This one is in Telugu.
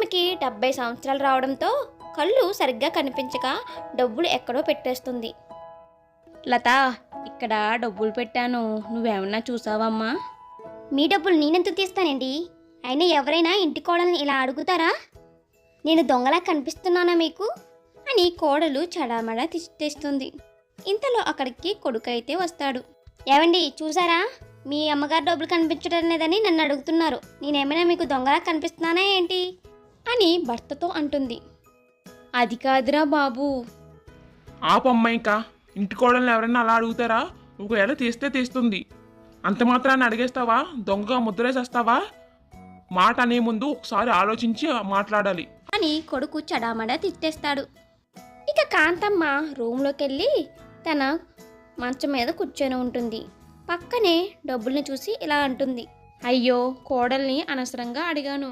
ఆమెకి 70 సంవత్సరాలు రావడంతో కళ్ళు సరిగ్గా కనిపించక డబ్బులు ఎక్కడో పెట్టేస్తుంది. లత, ఇక్కడ డబ్బులు పెట్టాను, నువ్వేమన్నా చూసావమ్మా? మీ డబ్బులు నేనెందుకు తీస్తానండి? అయినా ఎవరైనా ఇంటి కోడల్ని ఇలా అడుగుతారా? నేను దొంగలా కనిపిస్తున్నానా మీకు అని కోడలు చడామడా తెస్తుంది. ఇంతలో అక్కడికి కొడుకు అయితే వస్తాడు. ఏవండి, చూసారా? మీ అమ్మగారు డబ్బులు కనిపించడం లేదని నన్ను అడుగుతున్నారు. నేనేమైనా మీకు దొంగలా కనిపిస్తున్నానా ఏంటి అని భర్తతో అంటుంది. అది కాదురా బాబు. ఆపమ్మాయికా, ఇంటి కోడల్ని ఎవరైనా అలా అడుగుతారా? ఒకవేళ తీస్తే తీస్తుంది, అంత మాత్రాన్ని అడిగేస్తావా? దొంగగా ముద్రేసేస్తావా? మాట అనే ముందు ఒకసారి ఆలోచించి మాట్లాడాలి అని కొడుకు చడామడా తిట్టేస్తాడు. ఇక కాంతమ్మ రూమ్లోకి వెళ్ళి తన మంచం మీద కూర్చొని ఉంటుంది. పక్కనే డబ్బుల్ని చూసి ఇలా అంటుంది. అయ్యో, కోడల్ని అనవసరంగా అడిగాను.